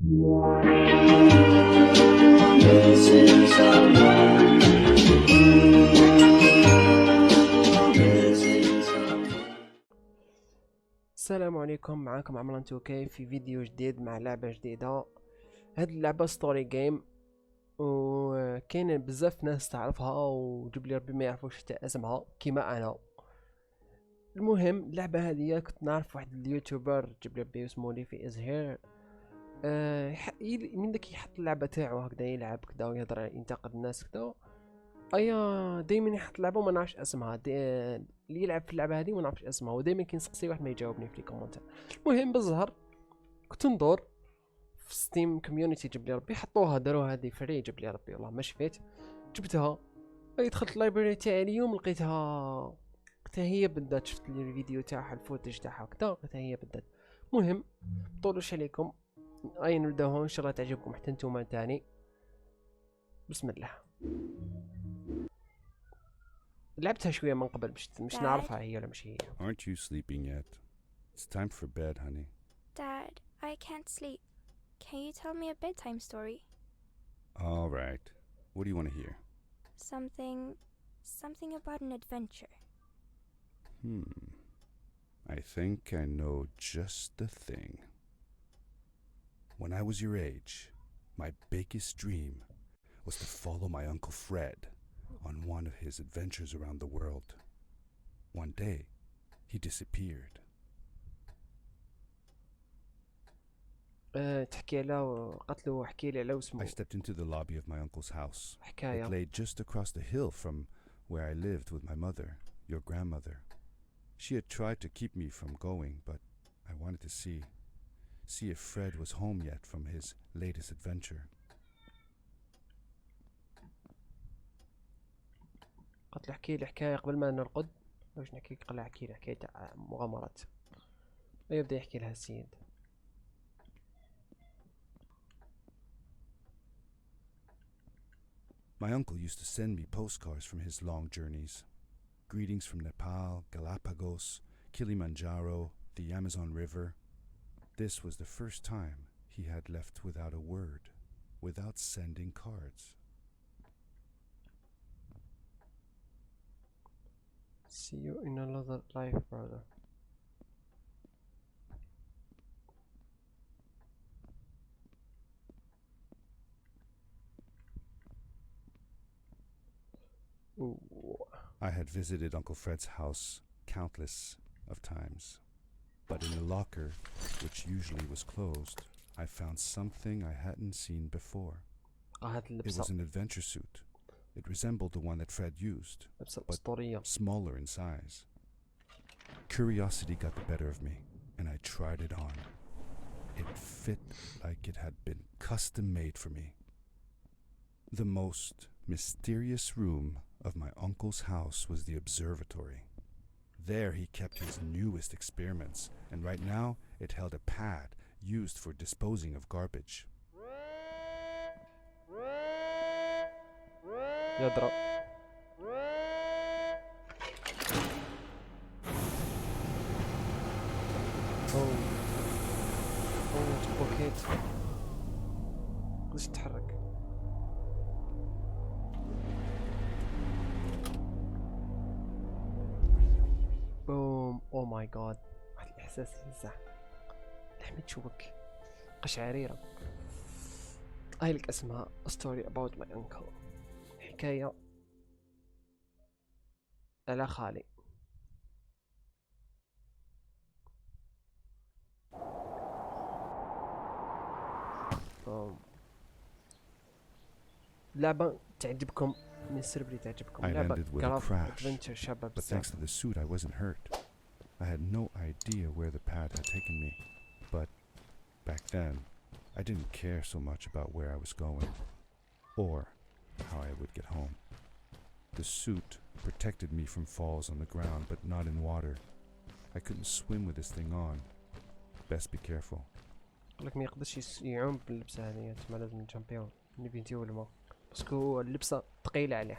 السلام عليكم، معاكم عمران 2K في فيديو جديد مع لعبة جديدة. هاد اللعبة ستوري جيم، وكاين بزاف ناس تعرفها وجيب لي ربي ما يعرفوش حتى اسمها كيما انا. المهم اللعبة هذه كنت نعرف واحد اليوتيوبر جيب لي ربي اسمه لي في ازهير، من داك يحط اللعبة تاعو هكذا يلعب كذا ويهضر ينتقد الناس كذا. ايا دايما يحط لعبه وما نعرفش اسمها، اللي يلعب في اللعبه هذه ما نعرفش اسمها، ودايما كينسقسي واحد ما يجاوبني في الكومنتات. المهم بالزهر كنت ندور في ستيم كوميونيتي جاب لي ربي حطوها داروها هذه فري جاب لي ربي والله ما شفيت جبتها. دخلت اللايبراري تاعي اليوم لقيتها هي بدات، شفت لي الفيديو تاعها الفوتج تاعها كذا لقيتها هي بدات. المهم مطولوش عليكم نبداو ان شاء الله تعجبكم حتى نتوما تاني. بسم الله. لعبتها شوية من قبل مش نعرفها هي ولا مش هي. Aren't you sleeping yet? It's time for bed, honey. Dad, I can't sleep. Can you tell me a bedtime story? All right. What do you want to hear? Something about an adventure. I think I know just the thing. When I was your age, my biggest dream was to follow my Uncle Fred on one of his adventures around the world. One day, he disappeared. تحكي له قتله وحكي لي على واسمه. I stepped into the lobby of my uncle's house. حكاية. It lay just across the hill from where I lived with my mother, your grandmother. She had tried to keep me from going, but I wanted to see if Fred was home yet from his latest adventure. قلت له احكي لي حكايه قبل ما نرقد، واش نحكي لك؟ قال احكي لي حكايه تاع مغامرات. ويبدا يحكي لها السيد. My uncle used to send me postcards from his long journeys. Greetings from Nepal, Galapagos, Kilimanjaro, the Amazon River. This was the first time he had left without a word, without sending cards. See you in another life, brother. Ooh. I had visited Uncle Fred's house countless of times, but in the locker, which usually was closed, I found something I hadn't seen before. It was an adventure suit. It resembled the one that Fred used, but smaller in size. Curiosity got the better of me, and I tried it on. It fit like it had been custom made for me. The most mysterious room of my uncle's house was the observatory. There he kept his newest experiments, and right now it held a pad used for disposing of garbage. يضرب. بوكيت قداش تتحرك. بوم. او ماي جاد، واحد الاحساس ينزع لحمة تشوك قشعريرة. لك اسمها Astoryaboutmyuncle، حكاية على خالي. لعبة تعجبكم من السربري تعجبكم. لعبة كراف ادفنتشر شابة but thanks to the suit I wasn't hurt. I had no idea where the pad had taken me, but back then I didn't care so much about where I was going or how I would get home. The suit protected me from falls on the ground, but not in water. I couldn't swim with this thing on. Best be careful. قالك ما يقدرش يعوم باللبسة هذه، تما لازم نجامبيو نبي نتيو الماء باسكو اللبسة ثقيلة عليه.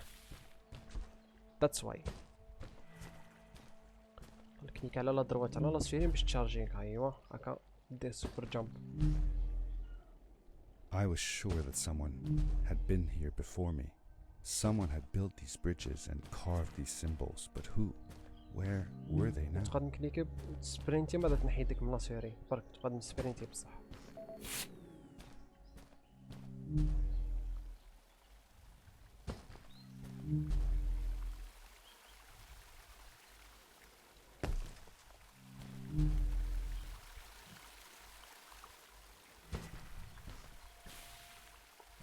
That's why. قالك على لا دروات على لا سفيرين باش تشارجيك. ايوا هكا دير سوبر جامب. I was sure that someone had been here before me. Someone had built these bridges and carved these symbols, but who? Where were they now? تقدم كليكي سبرينتي بعد تنحي ديك من لاسيري برك تقدم سبرينتي بصح.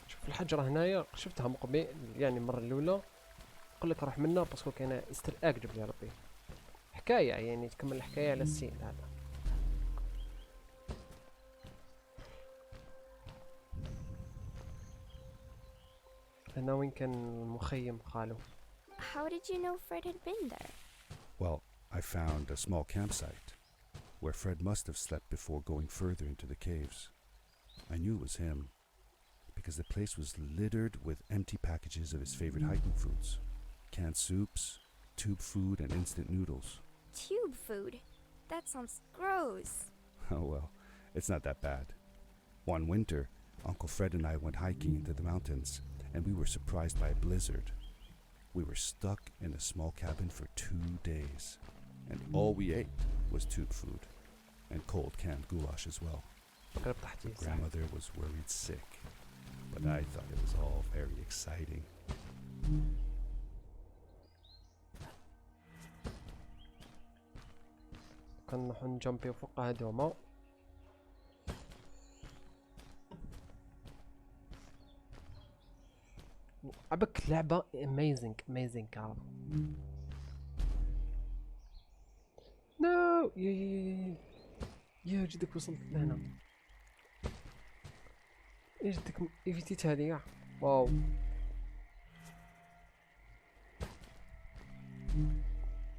شوف الحجرة هنايا شفتها من قبل يعني المرة الأولى نقول لك روح منها باسكو كاينه استر اك جاب لي ربي حكاية يعني تكمل الحكاية على السين هذا. هنا وين كان المخيم خالو. How did you know Fred had been there? Well, I found a small campsite where Fred must have slept before going further into the caves. I knew it was him because the place was littered with empty packages of his favorite hiking foods. Canned soups, tube food, and instant noodles. Tube food? That sounds gross. Oh well, it's not that bad. One winter, Uncle Fred and I went hiking into the mountains, and we were surprised by a blizzard. We were stuck in a small cabin for 2 days, and all we ate was tube food, and cold canned goulash as well. Grandmother was worried sick, but I thought it was all very exciting. كنروحو نجامبيو فوق هادوما. عبك لعبة amazing كارو. نو يا جدك وصلت لهنا. يا جدك ايفيتيت هادي كاع. واو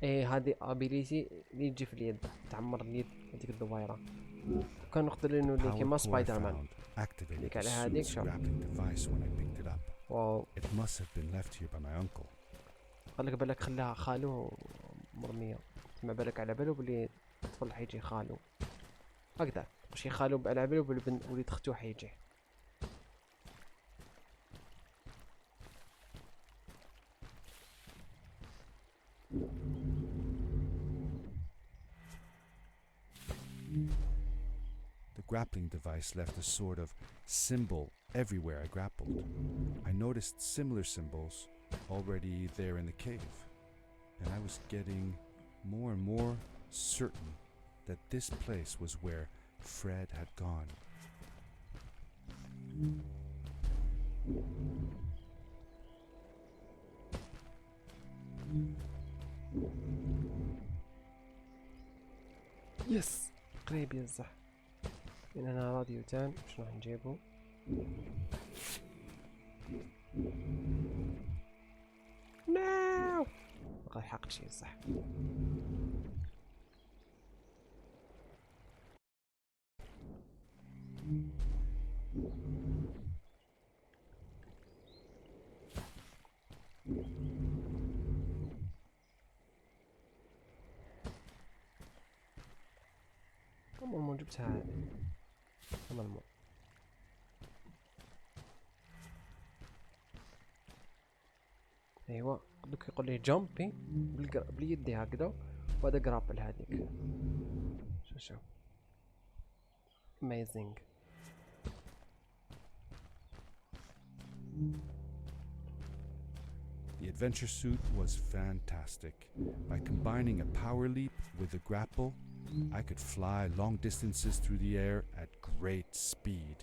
ايه هادي ابيليتي اللي تجي في اليد تعمر اليد هذيك الدويره كان نقدر انه كيما سبايدر مان ديك على هذيك شوف. واو It must have been left here by my uncle. قال لك بالك خلاها خالو مرميه ما بالك على بالو بلي الطفل حيجي خالو هكذا ماشي خالو على بالو بلي وليد اختو حيجي. The grappling device left a sort of symbol everywhere I grappled. I noticed similar symbols already there in the cave, and I was getting more and more certain that this place was where Fred had gone. يس قريب يزح. هنا راديو تان شنو راح نجيبو. ناو بقى يحقق شي صح. المهم جبتها هذه المهم. ايوا دوك يقول لي جامبي باليد هكذا وهذا جرابل هذيك شوف amazing. The adventure suit was fantastic. By combining a power leap with a grapple, I could fly long distances through the air at great speed.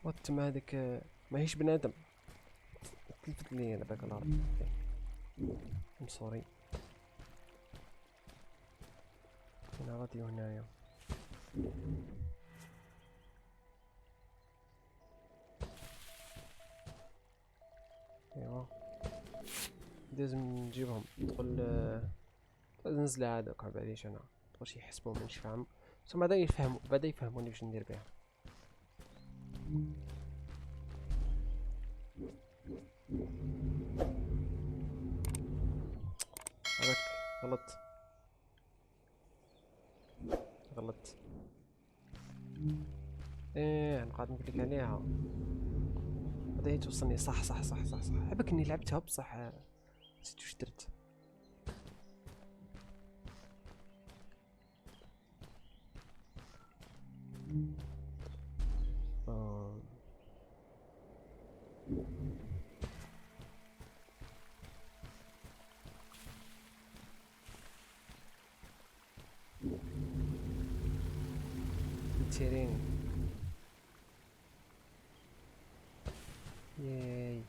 وات ما هذيك ماهيش بنادم تلفت لي على بالك الارض. ام سوري. هنا راديو هنايا. ايوا لازم نجيبهم ندخل ننزل هذاك بعديش انا واش يحسبوا مانيش فاهم ثم بعدا يفهموني واش ندير بها. هذاك غلط ايه نقعد نقول لك عليها. هذا توصلني صح صح صح صح صح. عباك اني لعبتها بصح نسيت واش درت. تيريني ياي.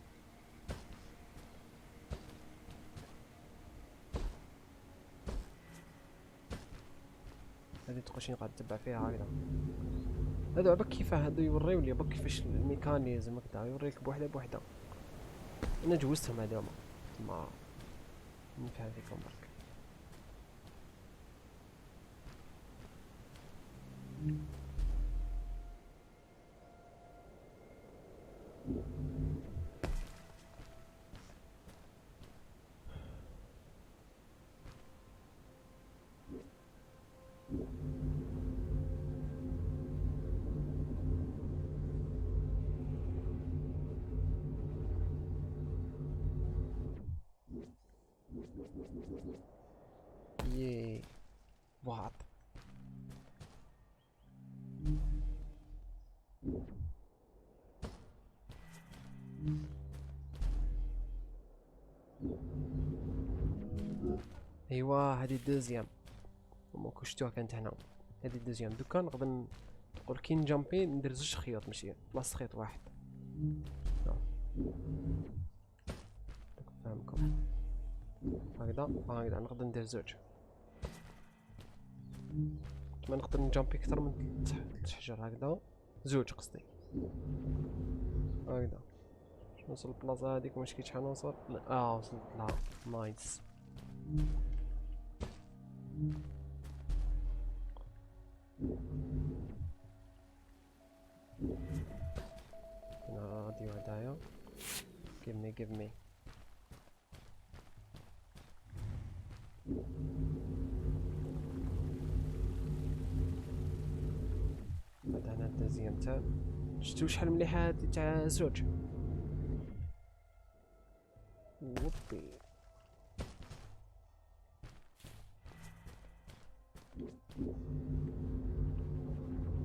هادي تقول شي نقعد نتبع فيها هكذا. هادو عباك كيف هادو يوريو لي عباك كيفاش الميكانيزم هكذا يوريك بوحده بوحده. انا جوزتهم هادوما ما نفهم فيكم برك. ياي واط. ايوا هادي الدوزيام ماكو شتوها كانت هنا. هادي الدوزيام دوكا نقدر نقول كي نجامبي ندير زوج خيوط ماشي بلاص خيط واحد. فهمكم هكذا هكذا نقدر ندير زوج. ما نقدر نجامبي اكثر من 3 حجر هكذا زوج قصدي هكذا. باش نوصل البلاصه هذيك واش كي شحال نوصل. وصلت لها نايس. هنا راديو هدايا. give me بعد هنا الدازيام تاع شفتو شحال مليحه هادي تاع زوج. وبي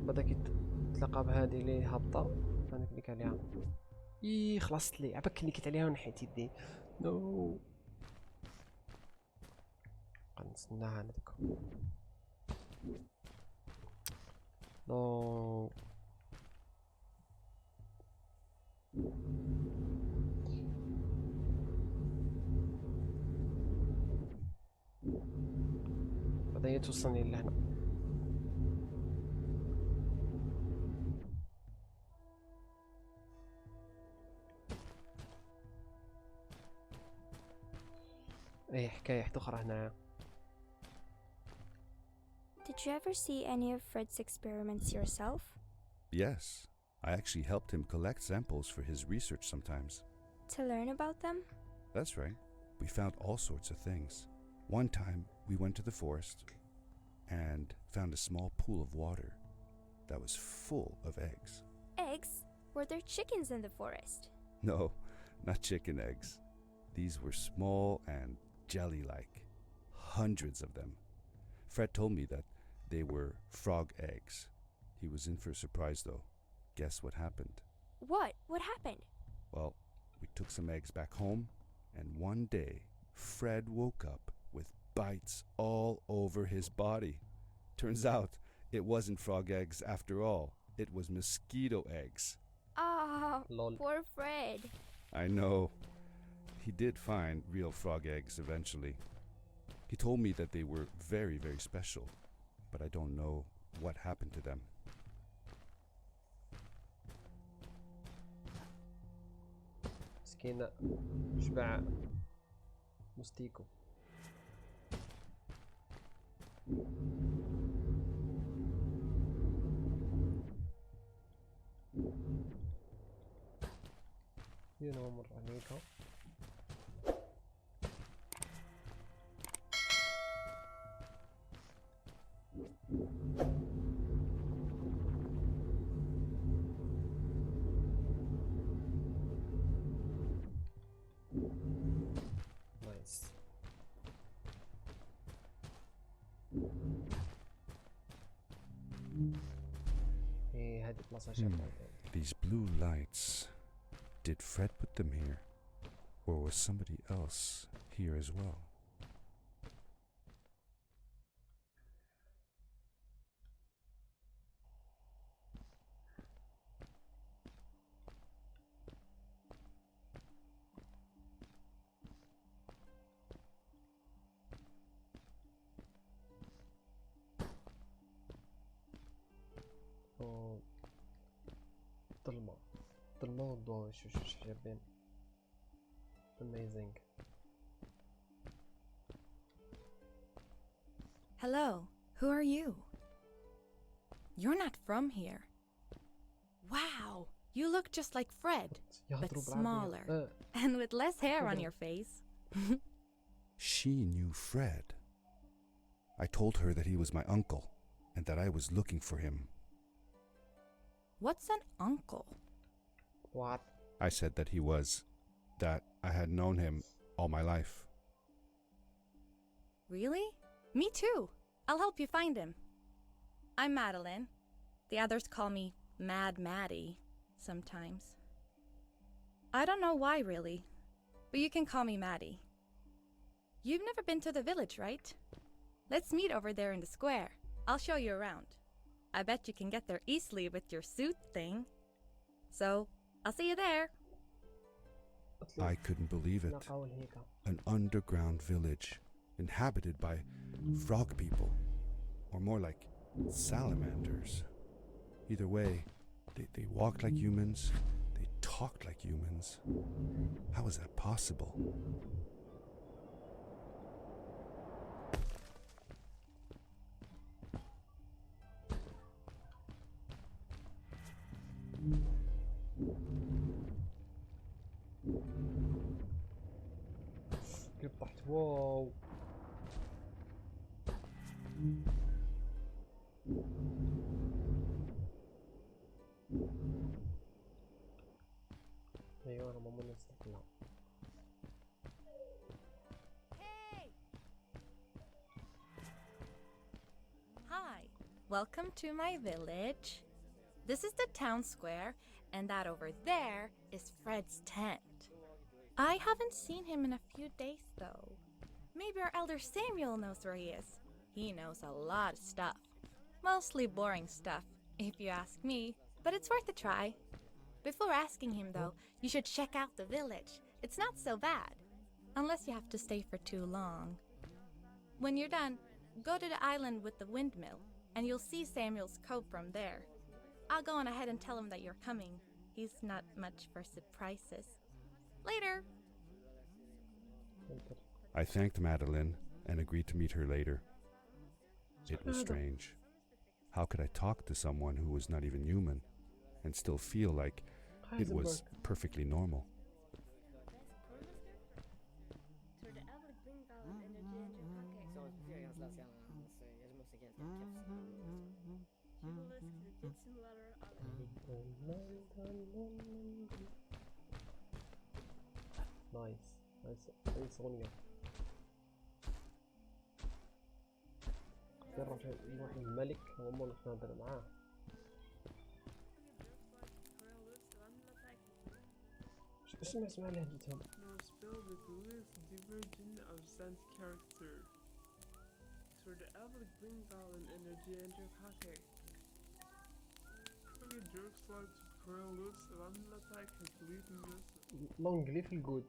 بعدا كي تلاقى بهادي لي هابطه انا كليك عليها. خلصت لي عباك كليكت عليها ونحيت يدي. نو نستناها انا دوكا. نو بعدا هي توصلني لهنا. اي حكاية واحدة أخرى هنايا. Did you ever see any of Fred's experiments yourself? Yes, I actually helped him collect samples for his research sometimes. To learn about them? That's right. We found all sorts of things. One time, we went to the forest and found a small pool of water that was full of eggs. Eggs? Were there chickens in the forest? No, not chicken eggs. These were small and jelly-like. Hundreds of them. Fred told me that they were frog eggs. He was in for a surprise though. Guess what happened? What? What happened? Well, we took some eggs back home, and one day, Fred woke up with bites all over his body. Turns out, it wasn't frog eggs after all. It was mosquito eggs. Ah, Lol. poor Fred. I know. He did find real frog eggs eventually. He told me that they were very, very special, but I don't know what happened to them. مسكينة شبع مستيكو. هنا مر عليك. ايه هادي بلاصة شابة. These blue lights. Did Fred put them here? Or was somebody else here as well? ظلمة والضوء شو شابين. amazing. Hello, who are you? You're not from here. Wow, you look just like Fred, but smaller and with less hair on your face. She knew Fred. I told her that he was my uncle and that I was looking for him. What's an uncle? What? I said that he was, that I had known him all my life. Really? Me too. I'll help you find him. I'm Madeline. The others call me Mad Maddie sometimes. I don't know why really, but you can call me Maddie. You've never been to the village, right? Let's meet over there in the square. I'll show you around. I bet you can get there easily with your suit thing. So, I'll see you there. I couldn't believe it. An underground village inhabited by frog people, or more like salamanders. Either way, they walked like humans, they talked like humans. How is that possible? كيف طحت واو. ايوه انا ماما نستقلها. Hi, welcome to my village. This is the town square, and that over there is Fred's tent. I haven't seen him in a few days though. Maybe our elder Samuel knows where he is. He knows a lot of stuff. Mostly boring stuff, if you ask me, but it's worth a try. Before asking him though, you should check out the village. It's not so bad, unless you have to stay for too long. When you're done, go to the island with the windmill, and you'll see Samuel's cove from there. I'll go on ahead and tell him that you're coming. He's not much for surprises. Later. I thanked Madeline and agreed to meet her later. It was strange. How could I talk to someone who was not even human and still feel like it was perfectly normal? نايس نايس أغنية. يروح الملك وما نروح نهضر معاه. اش نسمع لهجتهم؟ لونجلي في الجود.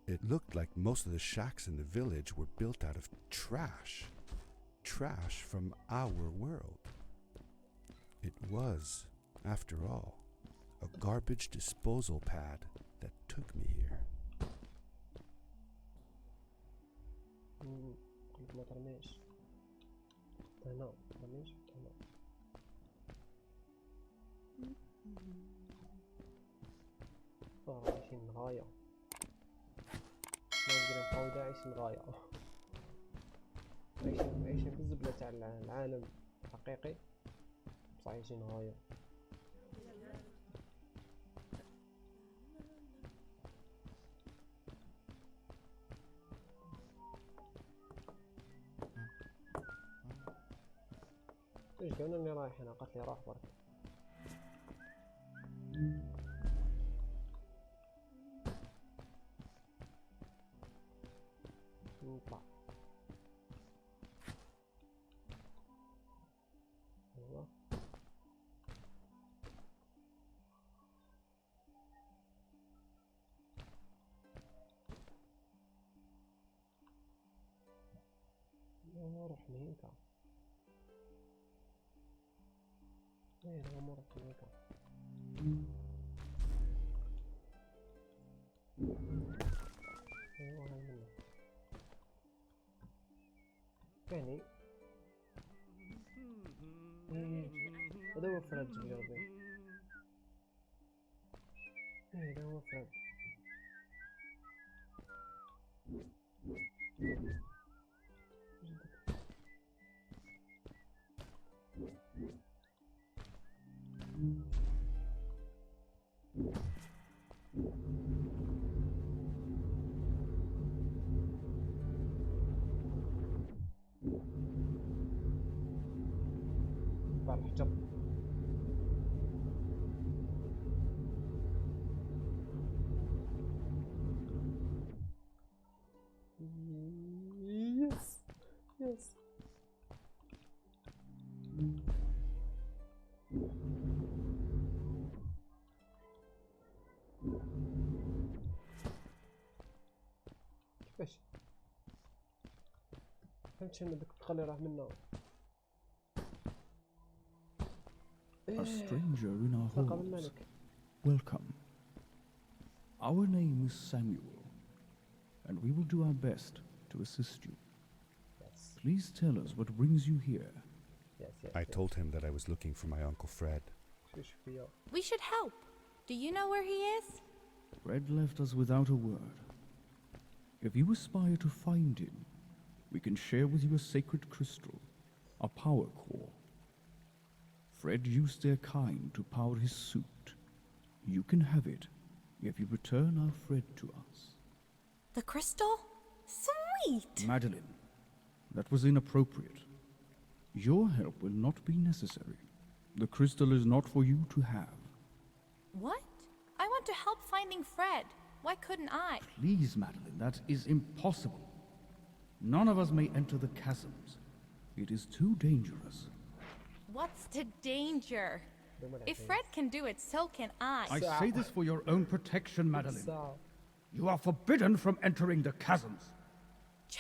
It looked like most of the shacks in the village were built out of trash. Trash from our world. It was, after all, a garbage disposal pad that took me here. ما ترميش. هنا ترميش هنا. عايشين غاية. ما ندير نبقاو عايشين غاية. عايشين في الزبلة تاع العالم الحقيقي، بصح عايشين غاية. ايش قلنا اني رايح هنا؟ قالت لي راح برك. نطلع. ايوه نروح هنيك. ايه نروح هنيك. ايوه هاي منه. يعني ادور فرد بقلبي. ايه ادور فرد. بعد الحجر. يس يس. كيفاش؟ فهمتش انك تخلي راح منه. A stranger in our لقب halls. الملك. Welcome. Our name is Samuel, and we will do our best to assist you. Yes. Please tell us what brings you here. Yes, yes, I yes. told him that I was looking for my Uncle Fred. شوش فيا. We should help. Do you know where he is? Fred left us without a word. If you aspire to find him, we can share with you a sacred crystal, a power core. Fred used their kind to power his suit. You can have it if you return our Fred to us. The crystal? Sweet! Madeline, that was inappropriate. Your help will not be necessary. The crystal is not for you to have. What? I want to help finding Fred. Why couldn't I? Please, Madeline, that is impossible. None of us may enter the chasms. It is too dangerous. What's the danger? If Fred can do it, so can I. I say this for your own protection, Madeline. ساعة. You are forbidden from entering the chasms.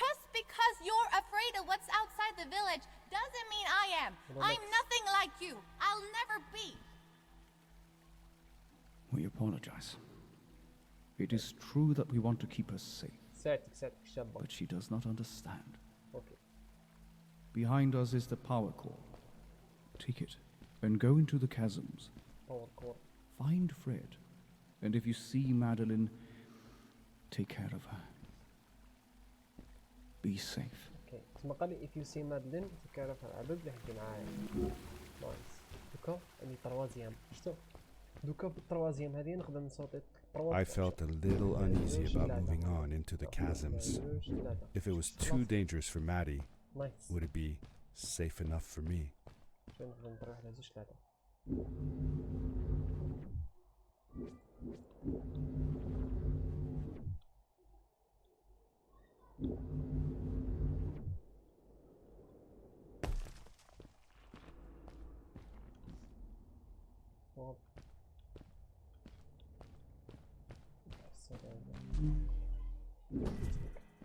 Just because you're afraid of what's outside the village doesn't mean I am. I'm nothing like you. I'll never be. We apologize. It is true that we want to keep her safe, ساعتك شابة. but she does not understand. اوكي. Behind us is the power core. Take it and go into the chasms. باور كور. Find Fred, and if you see Madeline, take care of her. Be safe. اوكي. تسمى قال لي if you see Madeline تكرف العبد اللي حكي معايا. نايس. دوكا اني طروازيام. شفتو؟ دوكا بالطروازيام هذه نقدر نصوت I felt a little uneasy about moving on into the chasms. If it was too dangerous for Maddie, نايس. would it be safe enough for me? شو نقدر نروح لزوج ثلاثة. واو.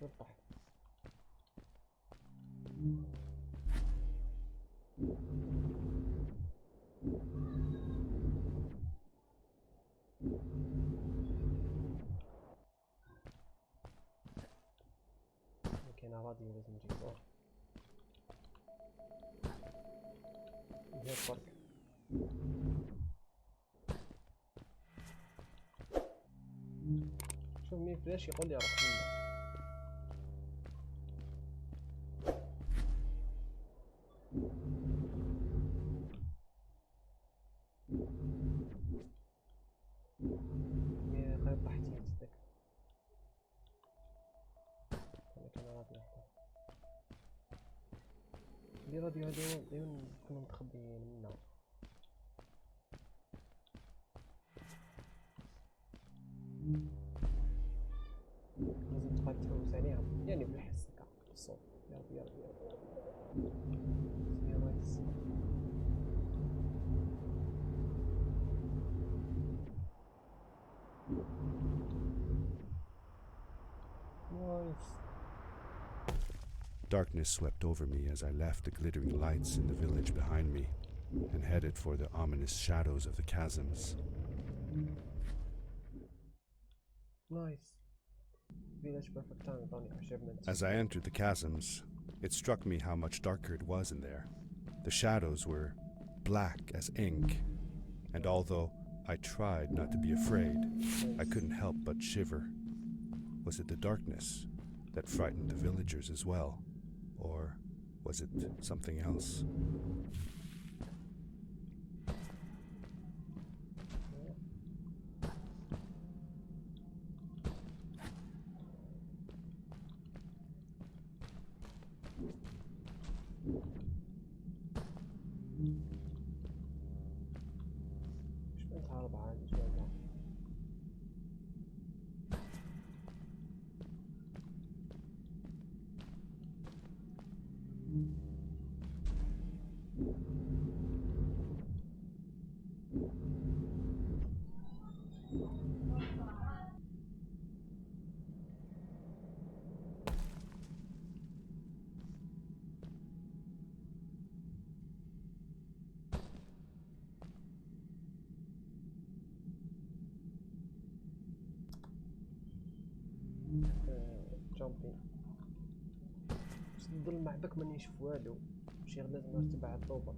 وضح. كاين راديو لازم نجيبوه. هي الفرق. شوف مين فلاش يقول لي روح منه. يا خير طحتي تصدق. انا كان غادي نحطه. لي راديو دايما كنا متخبيين منها. لازم تبقى تحوس عليهم يعني بالحس هكا بالصوت. يلا نايس. Darkness swept over me as I left the glittering lights in the village behind me and headed for the ominous shadows of the chasms. Nice. Village perfect time on achievements. As I entered the chasms, it struck me how much darker it was in there. The shadows were black as ink, and although I tried not to be afraid, I couldn't help but shiver. Was it the darkness that frightened the villagers as well? Or was it something else? جامبين باش نضل مع بك ما نشوف والو. ماشي غير لازم نتبع الطوبه.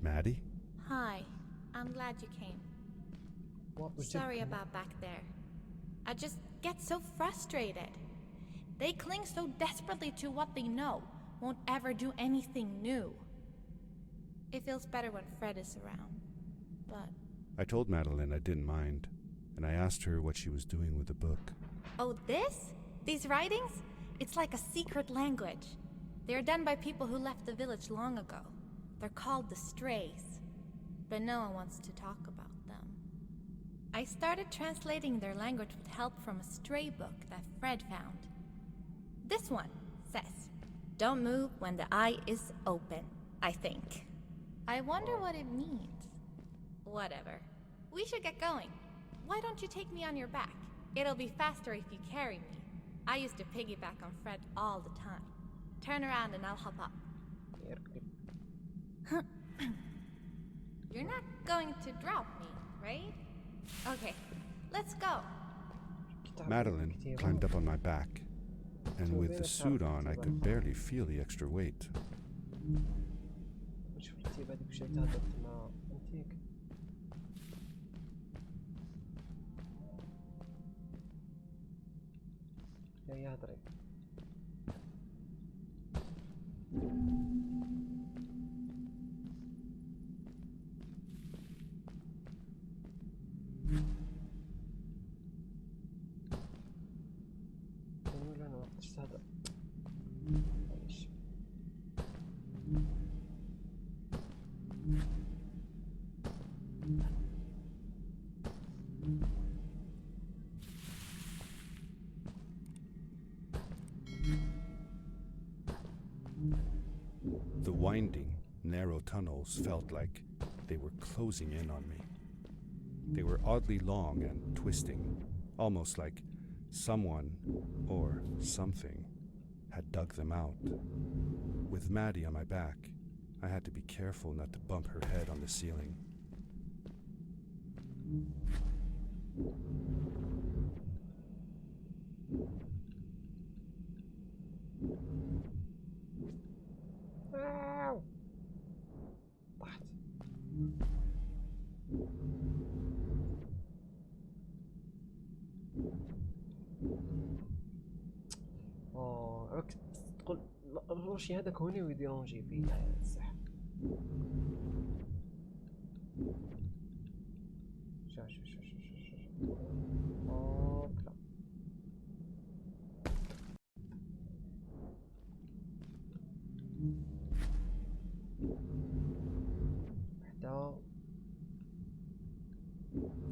Maddie? Hi, I'm glad you came. Sorry about back there. I just get so frustrated. They cling so desperately to what they know, won't ever do anything new. It feels better when Fred is around, but... I told Madeline I didn't mind, and I asked her what she was doing with the book. Oh, this? These writings? It's like a secret language. They are done by people who left the village long ago. They're called the Strays, but no one wants to talk about them. I started translating their language with help from a stray book that Fred found. This one says, "Don't move when the eye is open," I think. I wonder what it means. Whatever. We should get going. Why don't you take me on your back? It'll be faster if you carry me. I used to piggyback on Fred all the time. Turn around and I'll hop up. You're not going to drop me, right? Okay, let's go. Madeline climbed up on my back, and with the suit on, I could barely feel the extra weight. The winding, narrow tunnels felt like they were closing in on me. They were oddly long and twisting, almost like someone or something had dug them out. With Maddie on my back, I had to be careful not to bump her head on the ceiling. آو. طحت. عرفت تقول الروشي هذاك هوني ويديرونجي فيه صح. شوف هوبلا. وحدة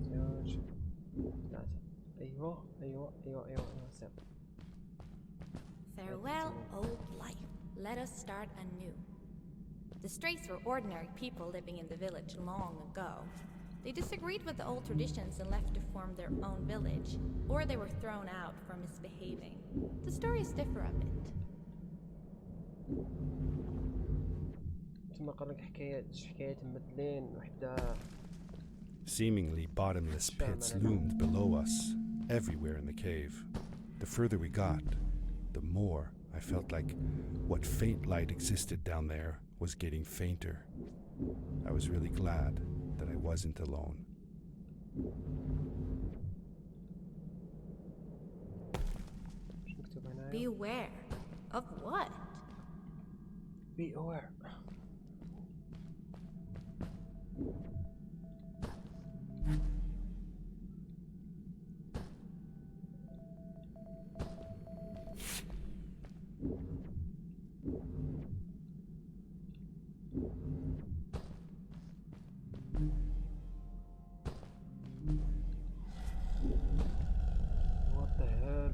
زوج ثلاثة. ايوه سير. Farewell, old life. Let us start anew. The Strays were ordinary people living in the village long ago. They disagreed with the old traditions and left to form their own village, or they were thrown out for misbehaving. The stories differ a bit. ثم قال لك حكايات مبدلين وحدة. Seemingly bottomless pits loomed below us, everywhere in the cave. The further we got, the more I felt like what faint light existed down there was getting fainter. I was really glad that I wasn't alone. Beware. Of what? Be aware.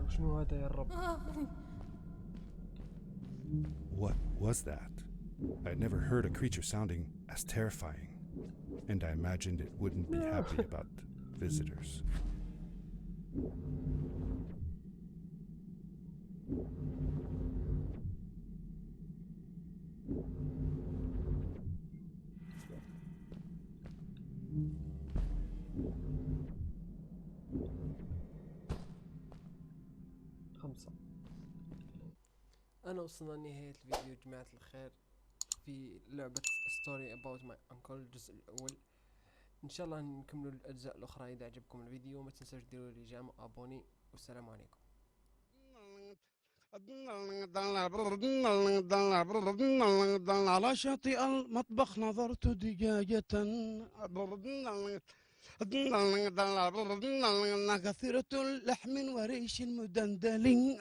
شنو هذا يا رب؟ What was that? I'd never heard a creature sounding as terrifying, and I imagined it wouldn't be happy about visitors. أنا وصلنا لنهاية الفيديو جماعة الخير في لعبة ستوري اباوت ماي انكل الجزء الأول. إن شاء الله نكملوا الأجزاء الأخرى إذا عجبكم الفيديو. ما تنسوش ديروا لي جام ابوني والسلام عليكم. على شاطئ المطبخ نظرت دجاجة كثيرة اللحم وريش مدندل